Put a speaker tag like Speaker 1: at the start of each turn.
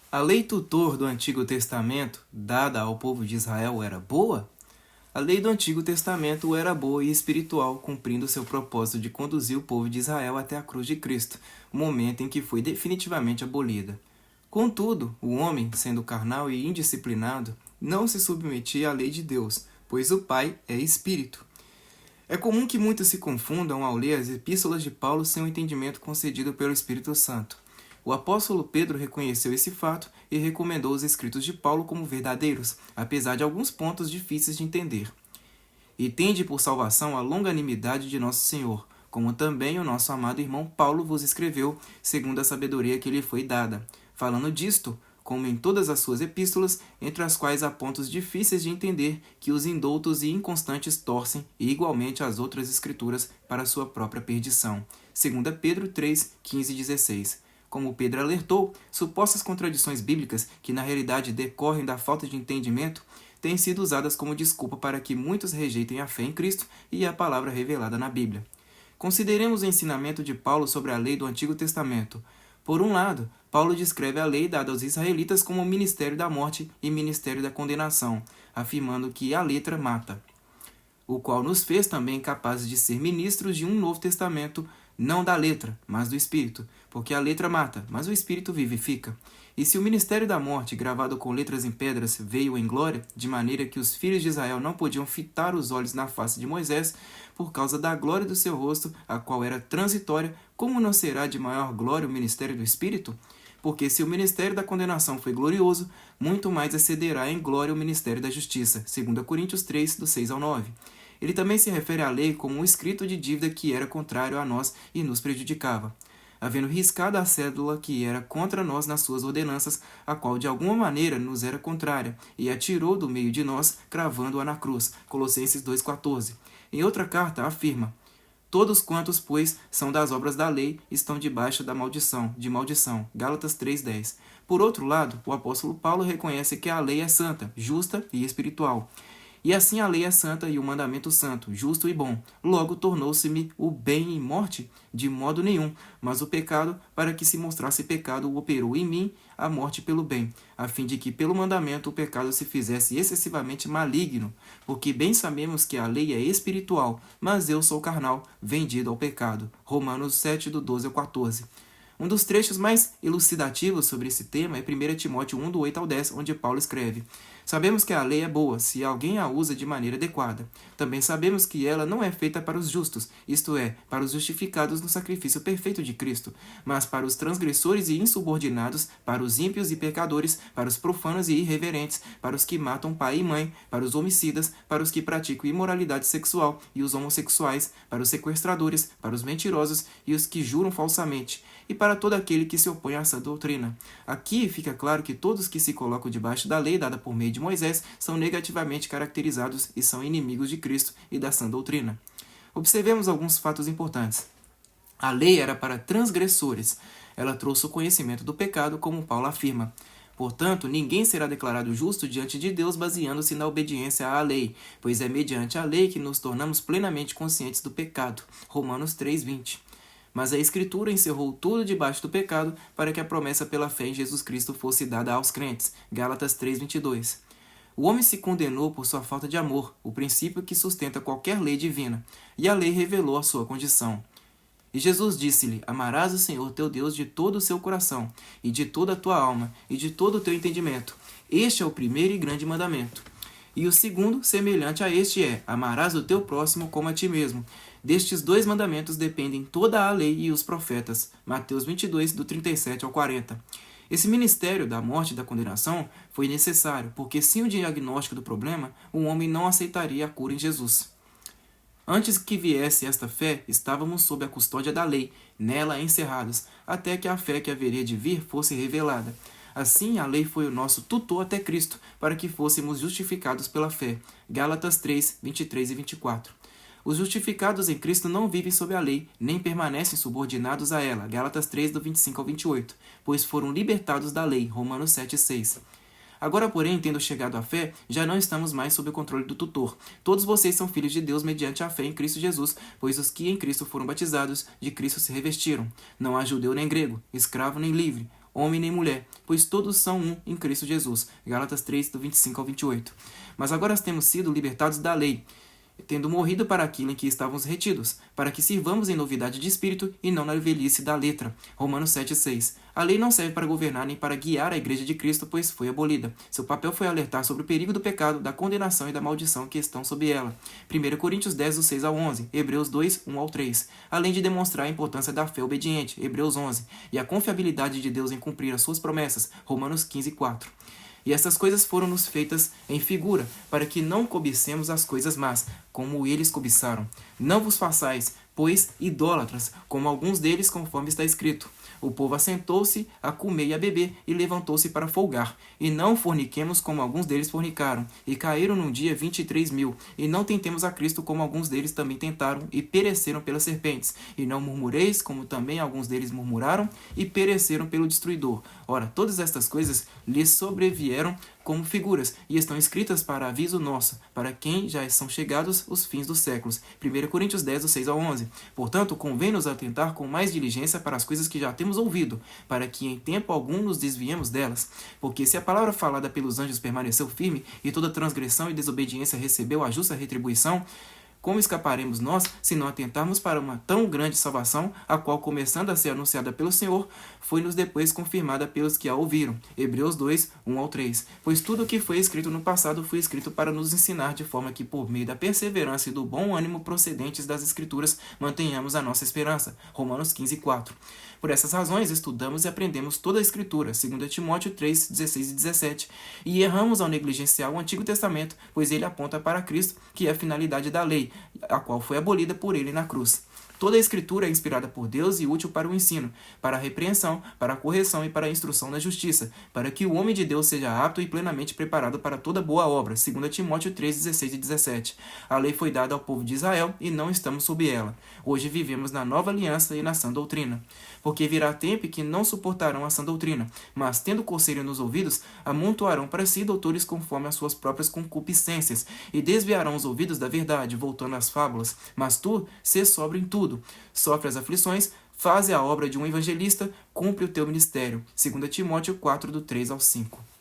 Speaker 1: A lei tutor do Antigo Testamento, dada ao povo de Israel, era boa? A lei do Antigo Testamento era boa e espiritual, cumprindo seu propósito de conduzir o povo de Israel até a cruz de Cristo, momento em que foi definitivamente abolida. Contudo, o homem, sendo carnal e indisciplinado, não se submetia à lei de Deus, pois o Pai é Espírito. É comum que muitos se confundam ao ler as epístolas de Paulo sem o entendimento concedido pelo Espírito Santo. O apóstolo Pedro reconheceu esse fato e recomendou os escritos de Paulo como verdadeiros, apesar de alguns pontos difíceis de entender. E tende por salvação a longanimidade de nosso Senhor, como também o nosso amado irmão Paulo vos escreveu, segundo a sabedoria que lhe foi dada. Falando disto, como em todas as suas epístolas, entre as quais há pontos difíceis de entender que os indoutos e inconstantes torcem, e igualmente as outras escrituras, para sua própria perdição. 2 Pedro 3, 15 e 16. Como Pedro alertou, supostas contradições bíblicas, que na realidade decorrem da falta de entendimento, têm sido usadas como desculpa para que muitos rejeitem a fé em Cristo e a palavra revelada na Bíblia. Consideremos o ensinamento de Paulo sobre a lei do Antigo Testamento. Por um lado, Paulo descreve a lei dada aos israelitas como ministério da morte e ministério da condenação, afirmando que a letra mata, o qual nos fez também capazes de ser ministros de um novo testamento, não da letra, mas do Espírito, porque a letra mata, mas o Espírito vivifica. E se o ministério da morte, gravado com letras em pedras, veio em glória, de maneira que os filhos de Israel não podiam fitar os olhos na face de Moisés, por causa da glória do seu rosto, a qual era transitória, como não será de maior glória o ministério do Espírito? Porque se o ministério da condenação foi glorioso, muito mais excederá em glória o ministério da justiça. 2 Coríntios 3, do 6 ao 9. Ele também se refere à lei como um escrito de dívida que era contrário a nós e nos prejudicava, havendo riscado a cédula que era contra nós nas suas ordenanças, a qual de alguma maneira nos era contrária, e a tirou do meio de nós, cravando-a na cruz. Colossenses 2,14. Em outra carta afirma: todos quantos, pois, são das obras da lei, estão debaixo da maldição, Gálatas 3,10. Por outro lado, o apóstolo Paulo reconhece que a lei é santa, justa e espiritual. E assim a lei é santa e o mandamento santo, justo e bom. Logo tornou-se-me o bem em morte? De modo nenhum, mas o pecado, para que se mostrasse pecado, operou em mim a morte pelo bem, a fim de que pelo mandamento o pecado se fizesse excessivamente maligno, porque bem sabemos que a lei é espiritual, mas eu sou carnal, vendido ao pecado. Romanos 7, do 12 ao 14. Um dos trechos mais elucidativos sobre esse tema é 1 Timóteo 1, do 8 ao 10, onde Paulo escreve: sabemos que a lei é boa, se alguém a usa de maneira adequada. Também sabemos que ela não é feita para os justos, isto é, para os justificados no sacrifício perfeito de Cristo, mas para os transgressores e insubordinados, para os ímpios e pecadores, para os profanos e irreverentes, para os que matam pai e mãe, para os homicidas, para os que praticam imoralidade sexual e os homossexuais, para os sequestradores, para os mentirosos e os que juram falsamente, e para todo aquele que se opõe a essa doutrina. Aqui fica claro que todos que se colocam debaixo da lei dada por meio de Moisés são negativamente caracterizados e são inimigos de Cristo e da sã doutrina. Observemos alguns fatos importantes. A lei era para transgressores. Ela trouxe o conhecimento do pecado, como Paulo afirma. Portanto, ninguém será declarado justo diante de Deus baseando-se na obediência à lei, pois é mediante a lei que nos tornamos plenamente conscientes do pecado. Romanos 3:20. Mas a Escritura encerrou tudo debaixo do pecado para que a promessa pela fé em Jesus Cristo fosse dada aos crentes. Gálatas 3:22. O homem se condenou por sua falta de amor, o princípio que sustenta qualquer lei divina, e a lei revelou a sua condição. E Jesus disse-lhe: amarás o Senhor teu Deus de todo o seu coração, e de toda a tua alma, e de todo o teu entendimento. Este é o primeiro e grande mandamento. E o segundo, semelhante a este, é: amarás o teu próximo como a ti mesmo. Destes dois mandamentos dependem toda a lei e os profetas. Mateus 22, do 37 ao 40. Esse ministério da morte e da condenação foi necessário, porque sem o diagnóstico do problema, o homem não aceitaria a cura em Jesus. Antes que viesse esta fé, estávamos sob a custódia da lei, nela encerrados, até que a fé que haveria de vir fosse revelada. Assim, a lei foi o nosso tutor até Cristo, para que fôssemos justificados pela fé. Gálatas 3, 23 e 24. Os justificados em Cristo não vivem sob a lei, nem permanecem subordinados a ela. Gálatas 3, do 25 ao 28. Pois foram libertados da lei. Romanos 7, 6. Agora, porém, tendo chegado à fé, já não estamos mais sob o controle do tutor. Todos vocês são filhos de Deus mediante a fé em Cristo Jesus, pois os que em Cristo foram batizados, de Cristo se revestiram. Não há judeu nem grego, escravo nem livre, homem nem mulher, pois todos são um em Cristo Jesus. Gálatas 3, do 25 ao 28. Mas agora temos sido libertados da lei, tendo morrido para aquilo em que estávamos retidos, para que sirvamos em novidade de espírito e não na velhice da letra. Romanos 7,6. A lei não serve para governar nem para guiar a igreja de Cristo, pois foi abolida. Seu papel foi alertar sobre o perigo do pecado, da condenação e da maldição que estão sob ela. 1 Coríntios 10, do 6 ao 11, Hebreus 2, 1 ao 3. Além de demonstrar a importância da fé obediente, Hebreus 11, e a confiabilidade de Deus em cumprir as suas promessas, Romanos 15, 4. E essas coisas foram-nos feitas em figura, para que não cobicemos as coisas más, como eles cobiçaram. Não vos façais, pois, idólatras, como alguns deles, conforme está escrito. O povo assentou-se a comer e a beber, e levantou-se para folgar. E não forniquemos como alguns deles fornicaram, e caíram num dia 23.000. E não tentemos a Cristo como alguns deles também tentaram, e pereceram pelas serpentes. E não murmureis, como também alguns deles murmuraram, e pereceram pelo destruidor. Ora, todas estas coisas lhes sobrevieram como figuras, e estão escritas para aviso nosso, para quem já são chegados os fins dos séculos. 1 Coríntios 10, do 6 ao 11. Portanto, convém-nos atentar com mais diligência para as coisas que já temos ouvido, para que em tempo algum nos desviemos delas. Porque se a palavra falada pelos anjos permaneceu firme, e toda transgressão e desobediência recebeu a justa retribuição, como escaparemos nós, se não atentarmos para uma tão grande salvação, a qual, começando a ser anunciada pelo Senhor, foi-nos depois confirmada pelos que a ouviram. Hebreus 2, 1 ao 3. Pois tudo o que foi escrito no passado foi escrito para nos ensinar, de forma que, por meio da perseverança e do bom ânimo procedentes das Escrituras, mantenhamos a nossa esperança. Romanos 15, 4. Por essas razões, estudamos e aprendemos toda a Escritura, 2 Timóteo 3, 16 e 17, e erramos ao negligenciar o Antigo Testamento, pois ele aponta para Cristo, que é a finalidade da lei, a qual foi abolida por ele na cruz. Toda a Escritura é inspirada por Deus e útil para o ensino, para a repreensão, para a correção e para a instrução na justiça, para que o homem de Deus seja apto e plenamente preparado para toda boa obra. 2 Timóteo 3, 16 e 17. A lei foi dada ao povo de Israel e não estamos sob ela. Hoje vivemos na nova aliança e na sã doutrina. Porque virá tempo em que não suportarão a sã doutrina, mas, tendo coceira nos ouvidos, amontoarão para si doutores conforme as suas próprias concupiscências, e desviarão os ouvidos da verdade, voltando às fábulas. Mas tu, sê sóbrio em tudo, sofre as aflições, faze a obra de um evangelista, cumpre o teu ministério. 2 Timóteo 4, do 3 ao 5.